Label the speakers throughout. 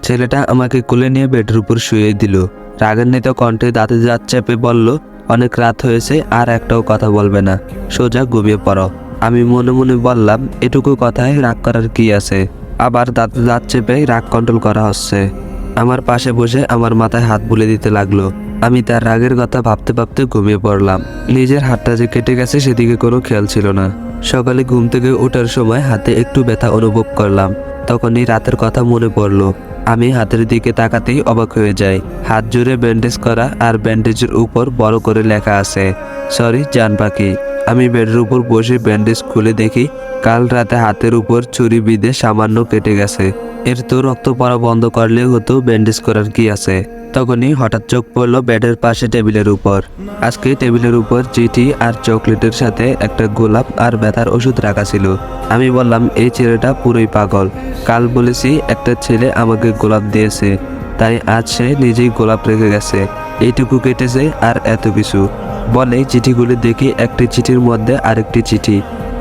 Speaker 1: ছেলেটা আমাকে কোলে নিয়ে বেডের উপর শুয়ে দিল। রাগান্বিত কণ্ঠে দাঁতে দাঁত চেপে বলল, অনেক রাত হয়েছে, আর একটাও কথা বলবে না, সোজা ঘুমিয়ে পড়ো। আমি মনে মনে বললাম, এটুকু কথায় রাগ করার কি আছে? আবার দাঁতে দাঁত চেপে রাগ কন্ট্রোল করা হচ্ছে। আমার পাশে বসে আমার মাথায় হাত বুলে দিতে লাগলো। আমি তার রাগের কথা ভাবতে ভাবতে ঘুমিয়ে পড়লাম। নিজের হাতটা যে কেটে গেছে সেদিকে কোনো খেয়াল ছিল না। সকালে ঘুম থেকে ওঠার সময় হাতে একটু ব্যথা অনুভব করলাম। তখনই রাতের কথা মনে পড়লো। আমি হাতের দিকে তাকাতেই অবাক হয়ে যাই। হাত জুড়ে ব্যান্ডেজ করা, আর ব্যান্ডেজের উপর বড় করে লেখা আছে, সরি জান পাখি। আমি বেডের উপর বসে ব্যান্ডেজ খুলে দেখি কাল রাতে হাতের উপর ছুরি বিঁধে সামান্য কেটে গেছে। এর তো রক্ত পড়া বন্ধ করলেও হতো, ব্যান্ডেজ করার কি আছে? তখনই হঠাৎ চোখ পড়লো বেডের পাশে টেবিলের উপর। আজকে টেবিলের উপর চিঠি আর চকলেটের সাথে একটা গোলাপ আর ব্যথার ওষুধ রাখা ছিল। আমি বললাম, এই ছেলেটা পুরোই পাগল। কাল বলেছি একটা ছেলে আমাকে গোলাপ দিয়েছে, তাই আজ সে নিজেই গোলাপ রেখে গেছে। এইটুকু কেটেছে আর এত কিছু বলে। চিঠিগুলি দেখি একটি চিঠির মধ্যে আরেকটি চিঠি।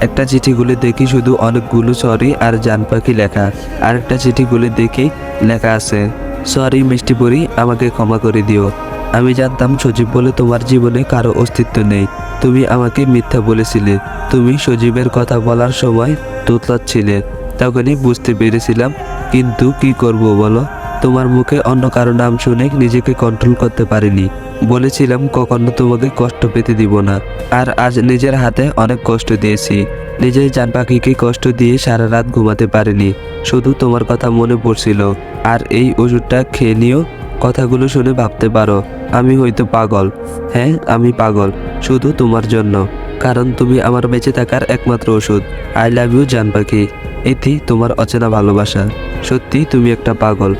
Speaker 1: একটা চিঠিগুলি দেখি শুধু অনেকগুলো সরি আর জান পাখি লেখা। আরেকটা চিঠিগুলি দেখি লেখা আছে, সরি মিষ্টি পরি, আমাকে ক্ষমা করে দিও। আমি জানতাম সজীব বলে তোমার জীবনে কারো অস্তিত্ব নেই। তুমি আমাকে মিথ্যা বলেছিলে। তুমি সজীবের কথা বলার সময় তোতলাচ্ছিলে। তখনই বুঝতে পেরেছিলাম, কিন্তু কি করব বলো? তোমার মুখে অন্য কারো নাম শুনে নিজেকে কন্ট্রোল করতে পারিনি। বলেছিলাম কখনো তোমাকে কষ্ট পেতে দিব না, আর আজ নিজের হাতে অনেক কষ্ট দিয়েছি। নিজের জান পাখিকে কষ্ট দিয়ে সারা রাত ঘুমাতে পারিনি, শুধু তোমার কথা মনে পড়ছিল। আর এই ওষুধটা খেয়ে নিও। কথাগুলো শুনে ভাবতে পারো আমি হয়তো পাগল। হ্যাঁ, আমি পাগল, শুধু তোমার জন্য, কারণ তুমি আমার বেঁচে থাকার একমাত্র ওষুধ। আই লাভ ইউ জান পাখি। এটি তোমার অচেনা ভালোবাসা। সত্যি তুমি একটা পাগল।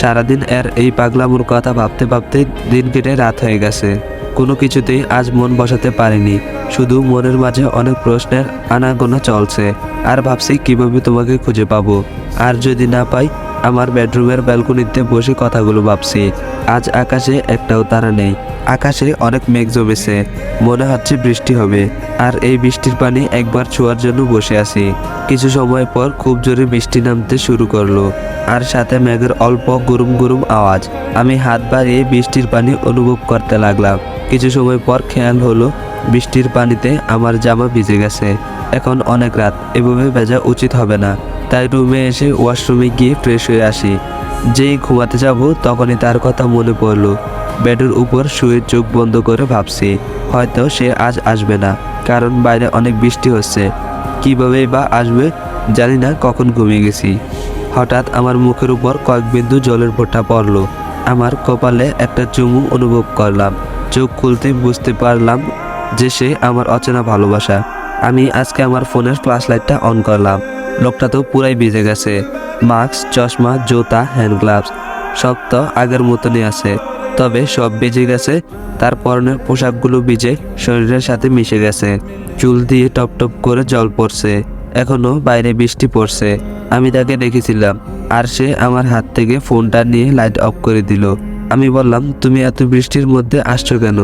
Speaker 1: সারাদিন এর এই পাগলামোর কথা ভাবতে ভাবতে দিন কেটে রাত হয়ে গেছে। কোনো কিছুতেই আজ মন বসাতে পারিনি। শুধু মনের মাঝে অনেক প্রশ্নের আনাগোনা চলছে। আর ভাবছি কিভাবে তোমাকে খুঁজে পাবো। আর যদি না পাই, আমার বেডরুমের ব্যালকনিতে বসে কথাগুলো ভাবছি। আজ আকাশে একটাও তারা নেই। আকাশে অনেক মেঘ জমেছে, মনে হচ্ছে বৃষ্টি হবে। আর এই বৃষ্টির পানি একবার ছোঁয়ার জন্য বসে আছি। কিছু সময় পর খুব জোরে বৃষ্টি নামতে শুরু করলো, আর সাথে মেঘের অল্প গুরুম গুরুম আওয়াজ। আমি হাত বাড়িয়ে বৃষ্টির পানি অনুভব করতে লাগলাম। কিছু সময় পর খেয়াল হলো বৃষ্টির পানিতে আমার জামা ভিজে গেছে। এখন অনেক রাত, এভাবে ভেজা উচিত হবে না। তাই রুমে এসে ওয়াশরুমে গিয়ে ফ্রেশ হয়ে আসি। যেই ঘুমাতে যাব তখনই তার কথা মনে পড়লো। বেডের উপর শুয়ে চোখ বন্ধ করে ভাবছি, হয়তো সে আজ আসবে না, কারণ বাইরে অনেক বৃষ্টি হচ্ছে। কীভাবেই বা আসবে জানি না। কখন ঘুমিয়ে গেছি। হঠাৎ আমার মুখের উপর কয়েক বিন্দু জলের ফোঁটা পড়লো। আমার কপালে একটা চুমু অনুভব করলাম। চোখ খুলতে বুঝতে পারলাম যে সে আমার অচেনা ভালোবাসা। আমি আজকে আমার ফোনের ফ্ল্যাশ লাইটটা অন করলাম। লোকটা তো পুরাই ভিজে গেছে। মাস্ক, চশমা, জুতা, হ্যান্ড গ্লাভস সব তো আগের মতনই আছে, তবে সব ভিজে গেছে। তার পরনের পোশাকগুলো ভিজে শরীরের সাথে মিশে গেছে। চুল দিয়ে টপ টপ করে জল পড়ছে। এখনো বাইরে বৃষ্টি পড়ছে। আমি তাকে দেখেছিলাম, আর সে আমার হাত থেকে ফোনটা নিয়ে লাইট অফ করে দিল। আমি বললাম, তুমি এত বৃষ্টির মধ্যে আসছো কেন?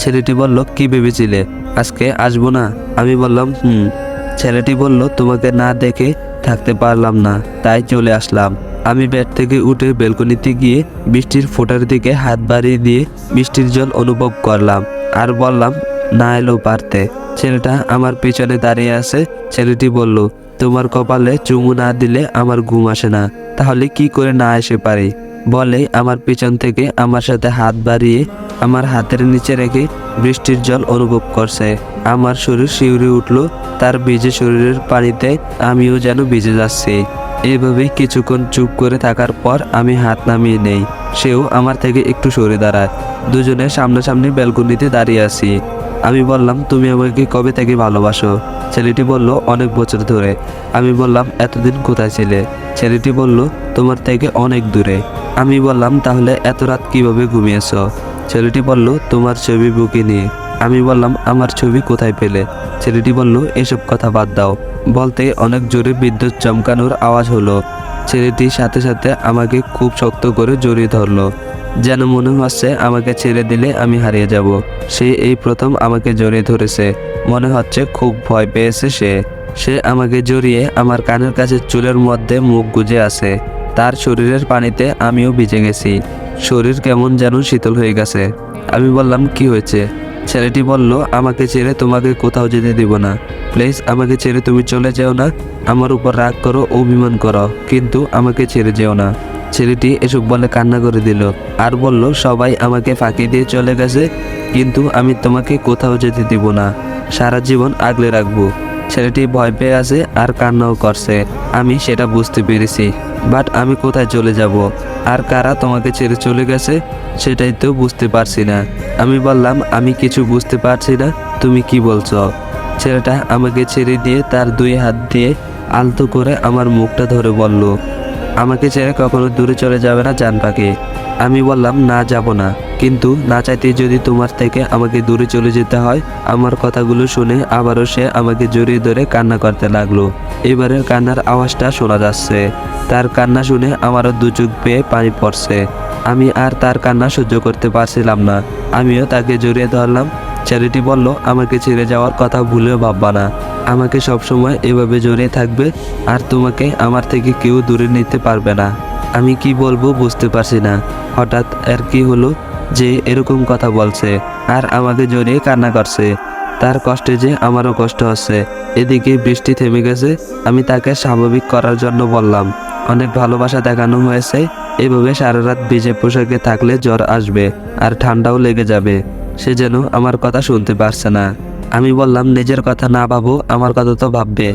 Speaker 1: ছেলেটি বলল, কি ভেবেছিলে আজকে আসবো না? আমি বললাম, ছেলেটি বলল, তোমাকে না দেখে থাকতে পারলাম না, তাই চলে আসলাম। আমি বেড থেকে উঠে বেলকনিতে গিয়ে বৃষ্টির ফোঁটার দিকে হাত বাড়িয়ে দিয়ে বৃষ্টির জল অনুভব করলাম, আর বললাম, না এলেও পারতে। ছেলেটা আমার পিছনে দাঁড়িয়ে আছে। ছেলেটি বলল, তোমার কপালে চুমু না দিলে আমার ঘুম আসে না, তাহলে কি করে না এসে পারি? বলে আমার পিছন থেকে আমার সাথে হাত বাড়িয়ে আমার হাতের নিচে রেখে বৃষ্টির জল অনুভব করছে। আমার শরীর শিউরে উঠল। তার ভিজে শরীরের পানিতে আমিও যেন ভিজে যাচ্ছি। এইভাবেই কিছুক্ষণ চুপ করে থাকার পর আমি হাত নামিয়ে নেই। সেও আমার থেকে একটু সরে দাঁড়ায়। দুজনে সামনাসামনি ব্যালকনিতে দাঁড়িয়ে আছি। আমি বললাম, তুমি আমাকে কবে থেকে ভালোবাসো? ছেলেটি বলল, অনেক বছর ধরে। আমি বললাম, এতদিন কোথায় ছিলে? ছেলেটি বলল, তোমার থেকে অনেক দূরে। আমি বললাম, তাহলে এত রাত কিভাবে ঘুমিয়েছ? ছেলেটি বলল, তোমার ছবি বুকে নিয়ে। আমি বললাম, আমার ছবি কোথায় পেলে? ছেলেটি বলল, এসব কথা বাদ দাও। বলতে অনেক জোরে বিদ্যুৎ চমকানোর আওয়াজ হলো। ছেলেটি সাথে সাথে আমাকে খুব শক্ত করে জড়িয়ে ধরলো, যেন মনে হচ্ছে আমাকে ছেড়ে দিলে আমি হারিয়ে যাব। সে এই প্রথম আমাকে জড়িয়ে ধরেছে। মনে হচ্ছে খুব ভয় পেয়েছে সে। সে আমাকে জড়িয়ে আমার কানের কাছে চুলের মধ্যে মুখ গুজে আছে। তার শরীরের পানিতে আমিও ভিজে গেছি। শরীর কেমন যেন শীতল হয়ে গেছে। আমি বললাম, কি হয়েছে? ছেলেটি বলল, আমাকে ছেড়ে তোমাকে কোথাও যেতে দিব না। প্লিজ আমাকে ছেড়ে তুমি চলে যেও না। আমার উপর রাগ করো, অভিমান করো, কিন্তু আমাকে ছেড়ে যেও না। ছেলেটি এসব বলে কান্না করে দিল আর বলল, সবাই আমাকে ফাঁকি দিয়ে চলে গেছে, কিন্তু আমি তোমাকে কোথাও যেতে দিব না। সারা জীবন আগলে রাখবো। ছেলেটি ভয় পেয়ে আছে আর কান্নাও করছে। আমি সেটা বুঝতে পেরেছি, বাট আমি কোথায় চলে যাব আর কারা তোমাকে ছেড়ে চলে গেছে সেটাই তো বুঝতে পারছি না। আমি বললাম, আমি কিছু বুঝতে পারছি না, তুমি কি বলছো? ছেলেটা আমাকে ছেড়ে দিয়ে তার 2 হাত দিয়ে আলতো করে আমার মুখটা ধরে বলল, আমাকে ছেড়ে কখনো দূরে চলে যাবে না জান পাখি। আমি বললাম, না যাব না, কিন্তু না চাইতে যদি তোমার থেকে আমাকে দূরে চলে যেতে হয়। আমার কথাগুলো শুনে আবারও সে আমাকে জড়িয়ে ধরে কান্না করতে লাগলো। এবারের কান্নার আওয়াজটা শোনা যাচ্ছে। তার কান্না শুনে আমারও 2 চোখ বেয়ে পানি পড়ছে। আমি আর তার কান্না সহ্য করতে পারছিলাম না। আমিও তাকে জড়িয়ে ধরলাম। ছেলেটি বলল, আমাকে ছেড়ে যাওয়ার কথা ভুলেও ভাববা না। আমাকে সবসময় এভাবে জড়িয়ে থাকবে, আর তোমাকে আমার থেকে কেউ দূরে নিতে পারবে না। আমি কি বলবো বুঝতে পারছি না। হঠাৎ আর কি হলো যে এরকম কথা বলছে আর আমাকে জড়িয়ে কান্না করছে? তার কষ্টে যে আমারও কষ্ট হচ্ছে। এদিকে বৃষ্টি থেমে গেছে। আমি তাকে স্বাভাবিক করার জন্য বললাম, অনেক ভালোবাসা দেখানো হয়েছে। এভাবে সারা রাত ভিজে পোশাকে থাকলে জ্বর আসবে আর ঠান্ডাও লেগে যাবে। সে যেন আমার কথা শুনতে পারছে না। আমি বললাম, নিজের কথা না ভাবো, আমার কথা তো ভাববে।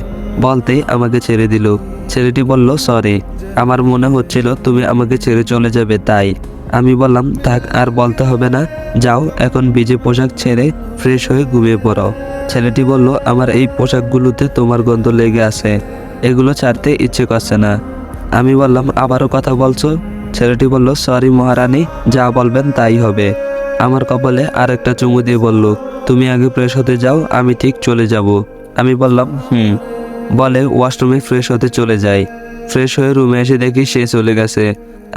Speaker 1: বলতেই আমাকে ছেড়ে দিল। ছেলেটি বলল, সরি, আমার মনে হচ্ছিল তুমি আমাকে ছেড়ে চলে যাবে তাই। আমি বললাম, থাক, আর বলতে হবে না, যাও এখন ভিজে পোশাক ছেড়ে ফ্রেশ হয়ে ঘুমিয়ে পড়ো। ছেলেটি বলল, আমার এই পোশাকগুলোতে তোমার গন্ধ লেগে আছে, এগুলো ছাড়তে ইচ্ছে করছে না। আমি বললাম, আবারও কথা বলছো? ছেলেটি বলল, সরি মহারানী, যা বলবেন তাই হবে। আমার কপালে আর একটা চুমু দিয়ে বলল, তুমি আগে ফ্রেশ হতে যাও, আমি ঠিক চলে যাব। আমি বললাম, বলে ওয়াশরুমে ফ্রেশ হতে চলে যাই। ফ্রেশ হয়ে রুমে এসে দেখি সে চলে গেছে।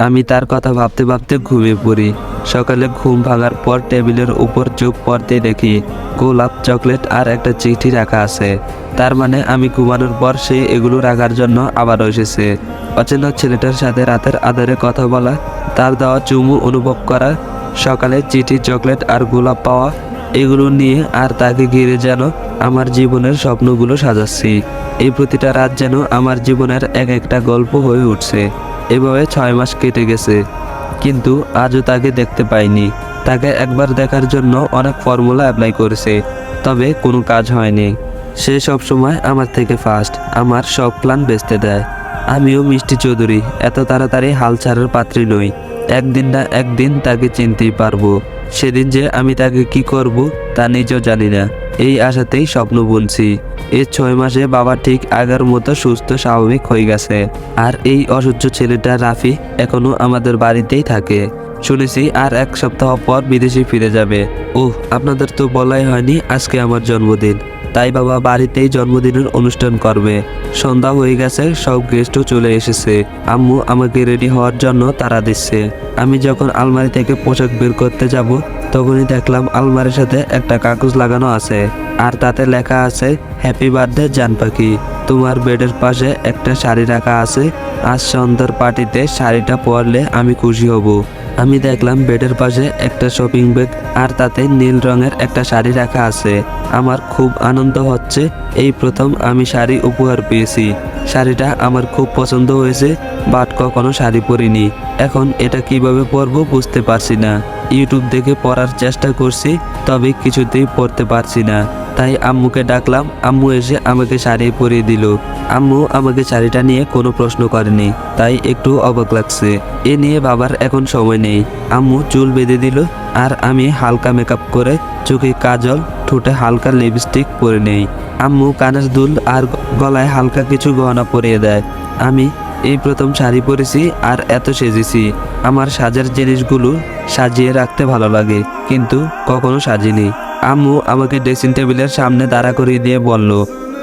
Speaker 1: আমি তার কথা ভাবতে ভাবতে ঘুমিয়ে পড়ি। সকালে ঘুম ভাঙার পর টেবিলের উপর চোখ পড়তে দেখি গোলাপ, চকলেট আর একটা চিঠি রাখা আছে। তার মানে আমি ঘুমানোর পর সে এগুলো রাখার জন্য আবারও এসেছে। অচেনা ছেলেটার সাথে রাতের আধারে কথা বলা, তার দেওয়া চুমু অনুভব করা, সকালে চিঠি, চকলেট আর গোলাপ পাওয়া, এগুলো নিয়ে আর তাকে ঘিরে যেন আমার জীবনের স্বপ্নগুলো সাজাচ্ছি। এই প্রতিটা রাত যেন আমার জীবনের এক একটা গল্প হয়ে উঠছে। এভাবে 6 মাস কেটে গেছে, কিন্তু আজও তাকে দেখতে পাইনি। তাকে একবার দেখার জন্য অনেক ফর্মুলা অ্যাপ্লাই করেছে, তবে কোনো কাজ হয়নি। সে সবসময় আমার থেকে ফার্স্ট, আমার সব প্ল্যান বেচতে দেয়। আমিও মিষ্টি চৌধুরী এত তাড়াতাড়ি হাল ছাড়ার পাত্রী নই। একদিন না একদিন তাকে চিনতেই পারবো। সেদিন যে আমি তাকে কি করব তা নিজেও জানি না। এই আশাতেই স্বপ্ন বুনছি। এই 6 মাসে বাবা ঠিক আগের মতো সুস্থ স্বাভাবিক হয়ে গেছে। আর এই অসহ্য ছেলেটা রাফি এখনো আমাদের বাড়িতেই থাকে। শুনেছি আর 1 সপ্তাহ পর বিদেশে ফিরে যাবে। ওহ, আপনাদের তো বলাই হয়নি আজকে আমার জন্মদিন, তাই বাবা বাড়িতেই জন্মদিনের অনুষ্ঠান করবে। সন্ধ্যা হয়ে গেছে, সব গেস্টও চলে এসেছে। আম্মু আমাকে রেডি হওয়ার জন্য তাড়া দিচ্ছে। আমি যখন আলমারি থেকে পোশাক বের করতে যাব, তখনই দেখলাম আলমারির সাথে একটা কাগজ লাগানো আছে, আর তাতে লেখা আছে, হ্যাপি বার্থডে জান পাখি। তোমার বেডের পাশে একটা শাড়ি রাখা আছে। আজ সন্ধ্যার পার্টিতে শাড়িটা পরলে আমি খুশি হব। আমি দেখলাম বেডের পাশে একটা শপিং ব্যাগ, আর তাতে নীল রঙের একটা শাড়ি রাখা আছে। আমার খুব আনন্দ হচ্ছে, এই প্রথম আমি শাড়ি উপহার পেয়েছি। শাড়িটা আমার খুব পছন্দ হয়েছে, বাট কখনো শাড়ি পরিনি। এখন এটা কিভাবে পরবো বুঝতে পারছি না। ইউটিউব দেখে পরার চেষ্টা করছি, তবে কিছুতেই পরতে পারছি না। তাই আম্মুকে ডাকলাম, আম্মু এসে আমাকে শাড়ি পরিয়ে দিল। আম্মু আমাকে শাড়িটা নিয়ে কোনো প্রশ্ন করেনি, তাই একটু অবাক লাগছে। এ নিয়ে বাবার এখন সময় নেই। আম্মু চুল বেঁধে দিল, আর আমি হালকা মেকআপ করে চোখে কাজল, ঠোঁটে হালকা লিপস্টিক পরে নেই। আম্মু কানের দুল আর গলায় হালকা কিছু গহনা পরিয়ে দেয়। আমি এই প্রথম শাড়ি পরেছি আর এত সেজেছি। আমার সাজার জিনিসগুলো সাজিয়ে রাখতে ভালো লাগে, কিন্তু কখনো সাজিনি। আম্মু আমাকে ড্রেসিং টেবিলের সামনে দাঁড়া করিয়ে দিয়ে বলল,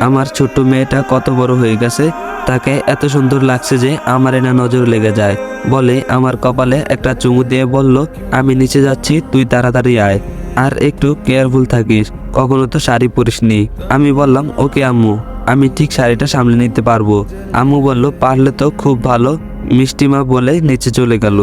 Speaker 1: আমার ছোট্ট মেয়েটা কত বড় হয়ে গেছে, তাকে এত সুন্দর লাগছে যে আমার এনা নজর লেগে যায়। বলে আমার কপালে একটা চুমু দিয়ে বলল, আমি নিচে যাচ্ছি, তুই তাড়াতাড়ি আয়, আর একটু কেয়ারফুল থাকিস, কখনো তো শাড়ি পরিসনি। আমি বললাম, ওকে আম্মু, আমি ঠিক শাড়িটা সামলে নিতে পারবো। আম্মু বলল, পারলে তো খুব ভালো, মিষ্টিমা বলে নিচে চলে গেল।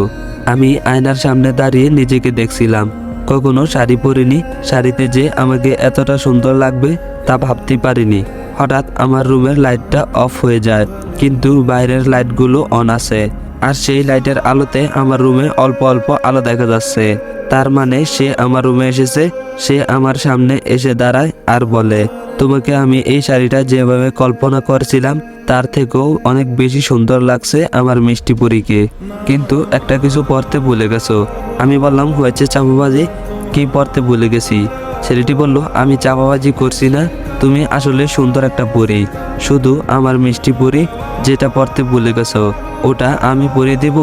Speaker 1: আমি আয়নার সামনে দাঁড়িয়ে নিজেকে দেখছিলাম। কখনো শাড়ি পরিনি, শাড়িতে যে আমাকে এতটা সুন্দর লাগবে তা ভাবতে পারিনি। হঠাৎ আমার রুমের লাইটটা অফ হয়ে যায়, কিন্তু বাইরের লাইটগুলো অন আছে। আর সেই লাইটের আলোতে আমার রুমে অল্প অল্প আলো দেখা যাচ্ছে। তার মানে সে আমার রুমে এসেছে। সে আমার সামনে এসে দাঁড়ায় আর বলে, তোমাকে আমি এই শাড়িটা যেভাবে কল্পনা করছিলাম তার থেকেও অনেক বেশি সুন্দর লাগছে আমার মিষ্টি পরীকে। কিন্তু একটা কিছু পরতে ভুলে গেছো। আমি বললাম, হয়েছে চাপাবাজি, কি পরতে ভুলে গেছি? ছেলেটি বলল, আমি চাপাবাজি করছি না, তুমি আসলে সুন্দর একটা পরী। শুধু আমার মিষ্টি পরী যেটা পরতে ভুলে গেছো ওটা আমি পরিয়ে দেব।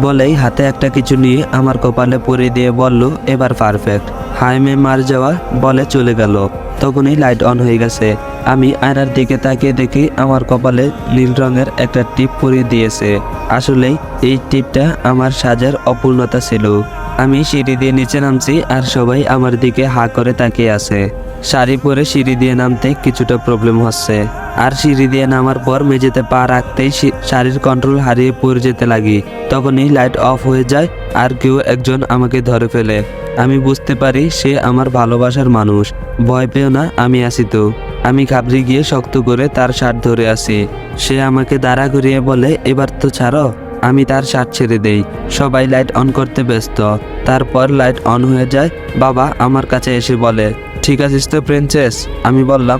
Speaker 1: বলেই হাতে একটা কিছু নিয়ে আমার কপালে পরিয়ে দিয়ে বলল, এবার পারফেক্ট। হাই মে মার যাওয়া বলে চলে গেল। তখনই লাইট অন হয়ে গেছে। আমি আয়নার দিকে তাকিয়ে দেখি আমার কপালে নীল রঙের একটা টিপ পরিয়ে দিয়েছে। আসলেই এই টিপটা আমার সাজের অপূর্ণতা ছিল। আমি সিঁড়ি দিয়ে নিচে নামছি আর সবাই আমার দিকে হা করে তাকিয়ে আছে। শাড়ি পরে সিঁড়ি দিয়ে নামতে কিছুটা প্রবলেম হচ্ছে। আর সিঁড়ি দিয়ে নামার পর মেঝেতে পা রাখতেই শাড়ির কন্ট্রোল হারিয়ে পড়ে যেতে লাগি। তখনই লাইট অফ হয়ে যায় আর কেউ একজন আমাকে ধরে ফেলে। আমি বুঝতে পারি সে আমার ভালোবাসার মানুষ। ভয় পেও না, আমি আছি তো। আমি ঘাবড়ে গিয়ে শক্ত করে তার শার্ট ধরে আছি। সে আমাকে দাঁড়া করিয়ে বলে, এবার তো ছাড়ো। আমি তার শার্ট ছেড়ে দেই। সবাই লাইট অন করতে ব্যস্ত। তারপর লাইট অন হয়ে যায়। বাবা আমার কাছে এসে বলে, ঠিক আছিস তো প্রিন্সেস? আমি বললাম,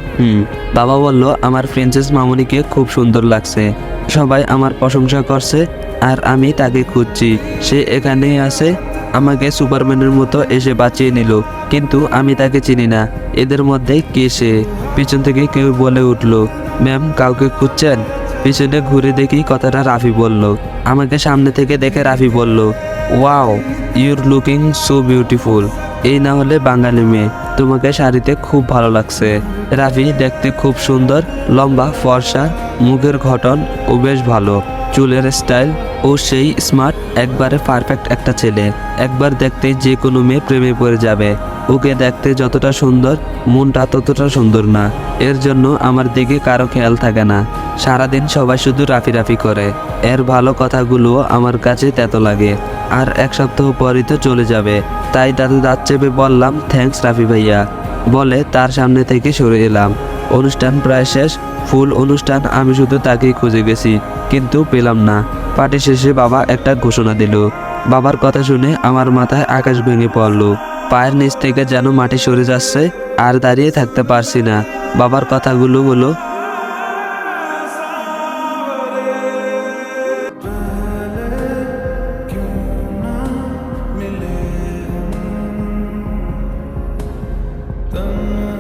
Speaker 1: বাবা বলল, আমার প্রিন্সেস মামুনিকে খুব সুন্দর লাগছে। সবাই আমার প্রশংসা করছে আর আমি তাকে খুঁজছি। সে এখানেই আছে। আমাকে সুপারম্যানের মতো এসে বাঁচিয়ে নিল, কিন্তু আমি তাকে চিনি না। এদের মধ্যে কে সে? পিছন থেকে কেউ বলে উঠল, ম্যাম কাউকে খুঁজছেন? পিছনে ঘুরে দেখি কথাটা রাফি বলল। আমাকে সামনে থেকে দেখে রাফি বলল, wow, your looking so beautiful. এই না হলে বাঙালি মেয়ে, তোমাকে শাড়িতে খুব ভালো লাগছে। রাফি দেখতে খুব সুন্দর, লম্বা, ফর্সা, মুখের গঠন ও বেশ ভালো, চুলের স্টাইল ও সেই স্মার্ট, একবারে পারফেক্ট একটা ছেলে। একবার দেখতেই যে কোনো মেয়ে প্রেমে পড়ে যাবে। ওকে দেখতে যতটা সুন্দর, মনটা ততটা সুন্দর না। এর জন্য আমার দিকে কারো খেয়াল থাকে না। সারাদিন সবাই শুধু রাফি রাফি করে। এর ভালো কথাগুলো আমার কাছে তেতো লাগে। আর এক সপ্তাহ পরই তো চলে যাবে। তাই দাদু দাঁত চেপে বললাম, থ্যাঙ্কস রাফি ভাইয়া। বলে তার সামনে থেকে সরে এলাম। অনুষ্ঠান প্রায় শেষ। ফুল অনুষ্ঠান আমি শুধু তাকেই খুঁজে গেছি, কিন্তু পেলাম না। পার্টি শেষে বাবা একটা ঘোষণা দিল। বাবার কথা শুনে আমার মাথায় আকাশ ভেঙে পড়ল। পায়ের নিচ থেকে যেন মাটি সরে যাচ্ছে। আর দাঁড়িয়ে থাকতে পারছি না। বাবার কথাগুলো হলো,
Speaker 2: मिले हम